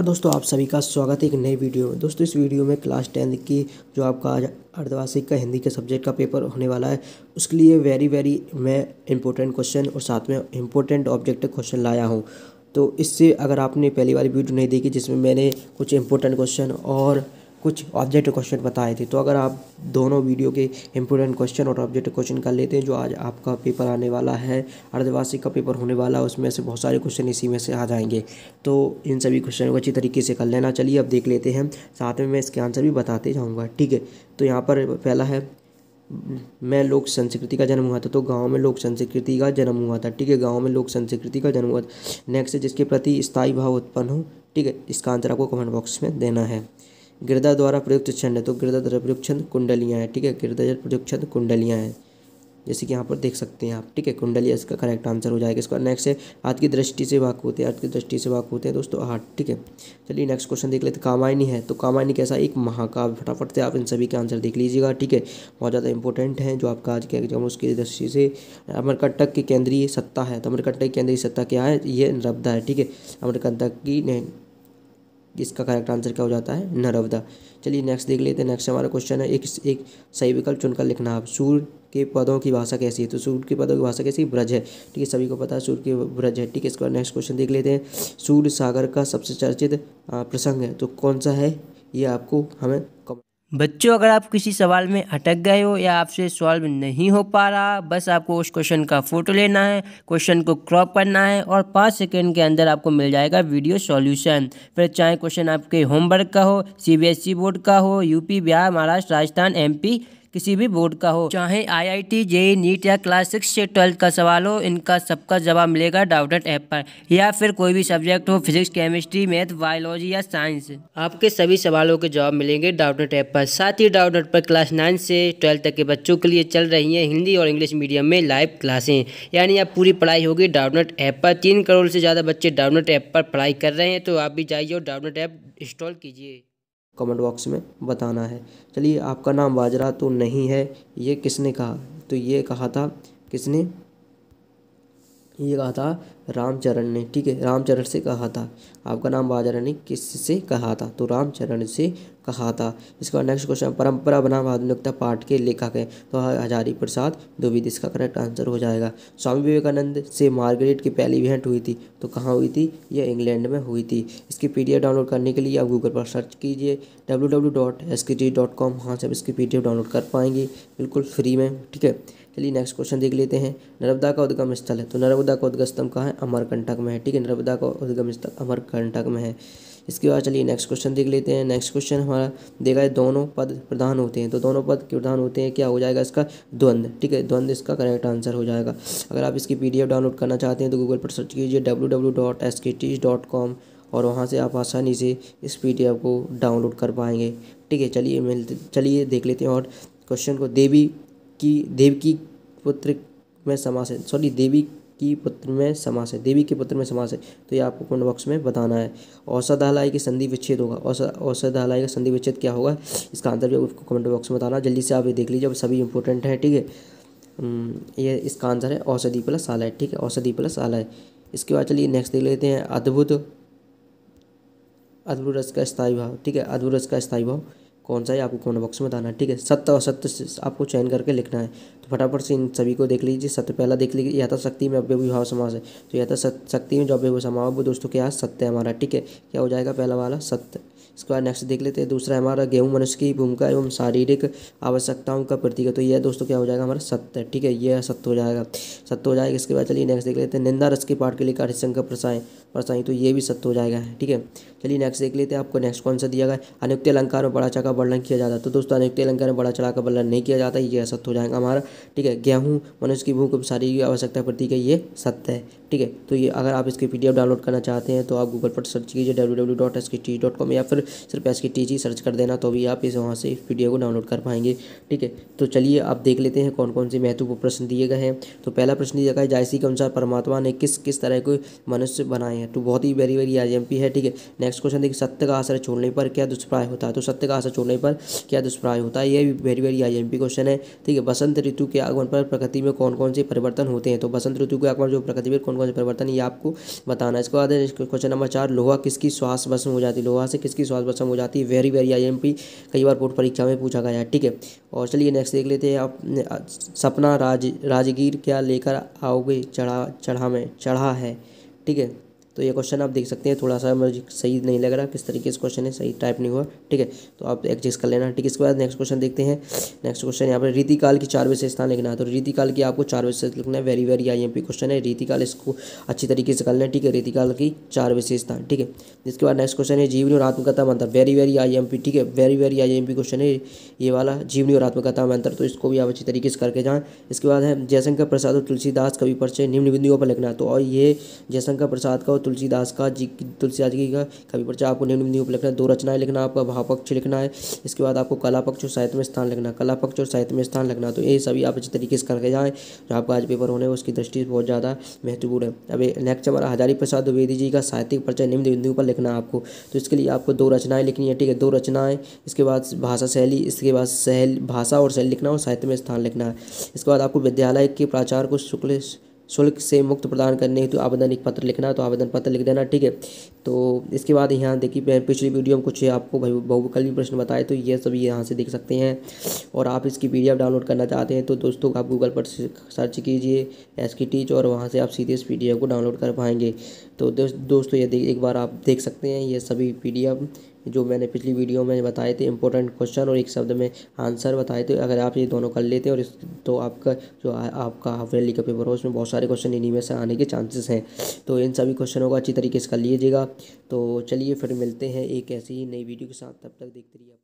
दोस्तों आप सभी का स्वागत है एक नई वीडियो में। दोस्तों इस वीडियो में क्लास 10 की जो आपका आज अर्धवार्षिक का हिंदी के सब्जेक्ट का पेपर होने वाला है, उसके लिए वेरी मैं इंपॉर्टेंट क्वेश्चन और साथ में इंपॉर्टेंट ऑब्जेक्टिव क्वेश्चन लाया हूं। तो इससे अगर आपने पहली वाली वीडियो नहीं देखी जिसमें मैंने कुछ इंपॉर्टेंट क्वेश्चन और कुछ ऑब्जेक्टिव क्वेश्चन बताए थे, तो अगर आप दोनों वीडियो के इंपॉर्टेंट क्वेश्चन और ऑब्जेक्टिव क्वेश्चन कर लेते हैं, जो आज आपका पेपर आने वाला है, अर्धवार्षिक का पेपर होने वाला है, उसमें से बहुत सारे क्वेश्चन इसी में से आ जाएंगे। तो इन सभी क्वेश्चन को अच्छी तरीके से कर लेना। चलिए अब देख लेते हैं, साथ में मैं इसके आंसर भी बताते जाऊँगा, ठीक है। तो यहाँ पर पहला है, मैं लोक संस्कृति का जन्म हुआ था, तो गांव में लोक संस्कृति का जन्म हुआ था, ठीक है। गांव में लोक संस्कृति का जन्म हुआ था। नेक्स्ट है, जिसके प्रति स्थायी भाव उत्पन्न हो, ठीक है। इसका आंसर आपको कमेंट बॉक्स में देना है। गिरदा द्वारा प्रयुक्त छंद है, तो गिरदा द्वारा प्रयुक्त छंद कुंडलियाँ हैं, ठीक है। गिरदा द्वारा प्रयुक्त छंद कुंडलियाँ हैं, जैसे कि यहाँ पर देख सकते हैं आप, ठीक है। कुंडलिया इसका करेक्ट आंसर हो जाएगा। इसका नेक्स्ट है, हाथ की दृष्टि से वाक होते हैं, हाथ की दृष्टि से वाक होते हैं दोस्तों हाथ, ठीक है। चलिए नेक्स्ट क्वेश्चन देख लेते हैं। कामायनी है, तो कामायनी कैसा एक महाकाव्य। फटाफट से आप इन सभी के आंसर देख लीजिएगा, ठीक है। बहुत ज़्यादा इंपॉर्टेंट है जो आपका आज के एग्जाम उसकी दृष्टि से। अमरकंटक की केंद्रीय सत्ता है, तो अमरकंटक की केंद्रीय सत्ता क्या है, ये नर्मदा है, ठीक है। अमरकंटक की इसका करेक्ट आंसर क्या हो जाता है, नर्मदा। चलिए नेक्स्ट देख लेते हैं। नेक्स्ट हमारा क्वेश्चन है, एक सही विकल्प चुनकर लिखना। आप सूर्य के पदों की भाषा कैसी है, तो सूर्य के पदों की भाषा कैसी, ब्रज है, ठीक है। सभी को पता है सूर्य के ब्रज है, ठीक है। इसके बाद नेक्स्ट क्वेश्चन देख लेते हैं। सूर्य सागर का सबसे चर्चित प्रसंग है, तो कौन सा है, ये आपको हमें बच्चों, अगर आप किसी सवाल में अटक गए हो या आपसे सॉल्व नहीं हो पा रहा, बस आपको उस क्वेश्चन का फोटो लेना है, क्वेश्चन को क्रॉप करना है और 5 सेकंड के अंदर आपको मिल जाएगा वीडियो सॉल्यूशन। फिर चाहे क्वेश्चन आपके होमवर्क का हो, सीबीएसई बोर्ड का हो, यूपी, बिहार, महाराष्ट्र, राजस्थान, एमपी, किसी भी बोर्ड का हो, चाहे आईआईटी, जेईई, नीट या क्लास 6 से 12 का सवाल हो, इनका सबका जवाब मिलेगा डाउटनेट ऐप पर। या फिर कोई भी सब्जेक्ट हो, फिजिक्स, केमिस्ट्री, मैथ, बायोलॉजी या साइंस, आपके सभी सवालों के जवाब मिलेंगे डाउटनेट ऐप पर। साथ ही डाउटनेट पर क्लास 9 से 12 तक के बच्चों के लिए चल रही हैं हिंदी और इंग्लिश मीडियम में लाइव क्लासें, यानी अब पूरी पढ़ाई होगी डाउटनेट ऐप पर। 3 करोड़ से ज़्यादा बच्चे डाउटनेट ऐप पर पढ़ाई कर रहे हैं, तो आप भी जाइए और डाउटनेट ऐप इंस्टॉल कीजिए। कमेंट बॉक्स में बताना है। चलिए, आपका नाम बाजरा तो नहीं है, ये किसने कहा, तो ये कहा था किसने, ये कहा था रामचरण ने, ठीक है। रामचरण से कहा था। आपका नाम बाजरा ने किससे कहा था, तो रामचरण से कहा था। इसका नेक्स्ट क्वेश्चन, परंपरा बनाम आधुनिकता पाठ के लेखक हैं, तो हजारी प्रसाद द्विवेदी, इसका करेक्ट आंसर हो जाएगा। स्वामी विवेकानंद से मार्गरेट की पहली भेंट हुई थी, तो कहाँ हुई थी, यह इंग्लैंड में हुई थी। इसकी पीडीएफ डाउनलोड करने के लिए आप गूगल पर सर्च कीजिए www.skg.com, वहाँ से आप इसकी पीडीएफ डाउनलोड कर पाएंगे बिल्कुल फ्री में, ठीक है। चलिए नेक्स्ट क्वेश्चन देख लेते हैं। नर्मदा का उद्गम स्थल है, तो नर्मदा का उद्गम स्थल कहाँ है, अमरकंटक में है, ठीक है। नर्मदा का उद्गम स्थल अमरकंटक में है। इसके बाद चलिए नेक्स्ट क्वेश्चन देख लेते हैं। नेक्स्ट क्वेश्चन हमारा देखा है, दोनों पद प्रधान होते हैं, तो दोनों पद प्रधान होते हैं, क्या हो जाएगा इसका, द्वंद्व, ठीक है। द्वंद्व इसका करेक्ट आंसर हो जाएगा। अगर आप इसकी पीडीएफ डाउनलोड करना चाहते हैं तो गूगल पर सर्च कीजिए www.skteach.com, और वहाँ से आप आसानी से इस पीडीएफ को डाउनलोड कर पाएंगे, ठीक है। चलिए देख लेते हैं और क्वेश्चन को। देव की पुत्र में समास है, सॉरी देवी की पुत्र में समास है, देवी के पुत्र में समास है, तो ये आपको कमेंट बॉक्स में बताना है। औषधालय की संधि विच्छेद होगा, औषधालय का संधि विच्छेद क्या होगा, इसका आंसर भी आपको कमेंट बॉक्स में बताना। जल्दी से आप ये देख लीजिए, अब सभी इंपॉर्टेंट है, ठीक है। ये इसका आंसर है औषधि प्लस आलय, ठीक है, औषधि प्लस आलय। इसके बाद चलिए नेक्स्ट देख लेते हैं। अद्भुत रस का स्थायी भाव, ठीक है। अद्भुत रस का स्थायी भाव कौन सा है, आपको कमेंट बॉक्स में बताना है, ठीक है। सत्य और सत्य आपको चयन करके लिखना है, तो फटाफट से इन सभी को देख लीजिए। सत्य पहला देख लीजिए, यथाशक्ति में अव्ययीभाव समास है, तो यथाशक्ति में जो अव्ययीभाव समास वो दोस्तों क्या है, सत्य है हमारा, ठीक है। क्या हो जाएगा पहला वाला, सत्य। इसके बाद नेक्स्ट देख लेते हैं। दूसरा हमारा, गेहूँ मनुष्य की भूमिका एवं शारीरिक आवश्यकताओं का प्रतीक है, तो यह दोस्तों क्या हो जाएगा हमारा, सत्य, ठीक है। यह सत्य हो जाएगा, सत्य हो जाएगा। इसके बाद चलिए नेक्स्ट देख लेते हैं। निंदा रस के पाठ के लिए हरिशंकर परसाई, तो ये भी सत्य हो जाएगा, ठीक है। चलिए नेक्स्ट देख लेते हैं। आपको नेक्स्ट कौन सा दिया गया है, अनियुक्त अलंकार में बड़ा चढ़ा वर्णन किया जाता है, तो दोस्तों अनियुक्त अलंकार में बड़ा चढ़ा कर वर्णन नहीं किया जाता, ये असत्य हो जाएगा हमारा, ठीक है। गेहूँ मनुष्य की भूख शारीरिक आवश्यकता प्रतीक है, ये सत्य है, ठीक है। तो ये अगर आप इसकी पीडीएफ डाउनलोड करना चाहते हैं तो आप गूगल पर सर्च कीजिए www.skteach.com, या फिर सिर्फ SKTeach सर्च कर देना, तो भी आप इस वहाँ से पीडीएफ को डाउनलोड कर पाएंगे, ठीक है। तो चलिए आप देख लेते हैं कौन कौन से महत्वपूर्ण प्रश्न दिए गए हैं। तो पहला प्रश्न दिया गया है, जायसी के अनुसार परमात्मा ने किस तरह के मनुष्य बनाए हैं, हैं। तो बहुत ही वेरी वेरी IMP है, ठीक है। नेक्स्ट क्वेश्चन देखिए, सत्य का आश्रय छोड़ने पर क्या दुष्प्रभाव होता है। तो सत्य का आश्रय छोड़ने पर क्या दुष्प्रभाव होता है, ये भी वेरी वेरी IMP क्वेश्चन है, ठीक है। बसंत ऋतु के आगमन पर प्रकृति में कौन कौन से परिवर्तन होते हैं। तो बसंत ऋतु के आगमन जो प्रकृति में कौन कौन से परिवर्तन, ये आपको बताना है। इसके बाद है क्वेश्चन नंबर 4, लोहा किसकी श्वास भस्म हो जाती है। लोहा से किसकी श्वास भस्म हो जाती है, वेरी वेरी IMP, कई बार बोर्ड परीक्षा में पूछा गया है, ठीक है। और चलिए नेक्स्ट देख लेते हैं आप, सपना राजगीर क्या लेकर आओगे चढ़ा है, ठीक है। तो ये क्वेश्चन आप देख सकते हैं, थोड़ा सा मुझे सही नहीं लग रहा किस तरीके से क्वेश्चन है, सही टाइप नहीं हुआ, ठीक है। तो आप एडजस्ट कर लेना, ठीक है। इसके बाद नेक्स्ट क्वेश्चन देखते हैं। नेक्स्ट क्वेश्चन यहाँ पर रीतिकाल की 4 विशेषता लिखना है। तो रीतिकाल की आपको 4 विशेषता लिखना है, वेरी वेरी IMP क्वेश्चन है। रीतिकाल इसको अच्छी तरीके से कर लें, ठीक है। रीतिकाल की 4 विशेषता, ठीक है। इसके बाद नेक्स्ट क्वेश्चन है जीवनी और आत्मकथा मंत्र, वेरी वेरी IMP, ठीक है। वेरी वेरी IMP क्वेश्चन है ये वाला, जीवनी और आत्मकथा मंत्र, तो इसको भी आप अच्छी तरीके से करके जाएँ। इसके बाद है जयशंकर प्रसाद और तुलसीदास कवि परिचय निम्न बिंदुओं पर लिखना है। तो और ये जयशंकर प्रसाद का और तुलसीदास जी का कवि परिचय आपको निम्न बिंदुओं पर लिखना है। 2 रचनाएं लिखना, आपका भाव पक्ष लिखना है। इसके बाद आपको कला पक्ष और साहित्य में स्थान लिखना, कला पक्ष और साहित्य में स्थान लिखना। तो ये सभी आप अच्छी तरीके से करके जाएँ, जो आपका आज पेपर होने उसकी दृष्टि से बहुत ज़्यादा महत्वपूर्ण है। अभी नेक्स्ट हमारा हजारी प्रसाद द्विवेदी जी का साहित्यिक परिचय निम्न बिंदुओं पर लिखना है आपको। तो इसके लिए आपको 2 रचनाएं लिखनी है, ठीक है। 2 रचनाएं, इसके बाद भाषा शैली, इसके बाद भाषा और शैली लिखना और साहित्य में स्थान लिखना है। इसके बाद आपको विद्यालय के प्राचार्य को शुल्क से मुक्त प्रदान करने हेतु आवेदन एक पत्र लिखना है। तो आवेदन पत्र लिख देना, ठीक है। तो इसके बाद यहाँ देखिए, पिछली वीडियो में कुछ आपको बहुविकल्पी प्रश्न बताए, तो ये सभी यहाँ से देख सकते हैं। और आप इसकी PDF डाउनलोड करना चाहते हैं तो दोस्तों आप गूगल पर सर्च कीजिए SK टीच, और वहाँ से आप सीधे इस PDF को डाउनलोड कर पाएंगे। तो दोस्तों ये एक बार आप देख सकते हैं, ये सभी PDF जो मैंने पिछली वीडियो में बताए थे, इंपॉर्टेंट क्वेश्चन और एक शब्द में आंसर बताए थे। अगर आप ये दोनों कर लेते हैं और तो आपका जो आपका हाफ ईयरली का पेपर हो उसमें बहुत सारे क्वेश्चन इन्हीं में से आने के चांसेस हैं। तो इन सभी क्वेश्चनों को अच्छी तरीके से कर लीजिएगा। तो चलिए फिर मिलते हैं एक ऐसी ही नई वीडियो के साथ, तब तक देखते रहिए।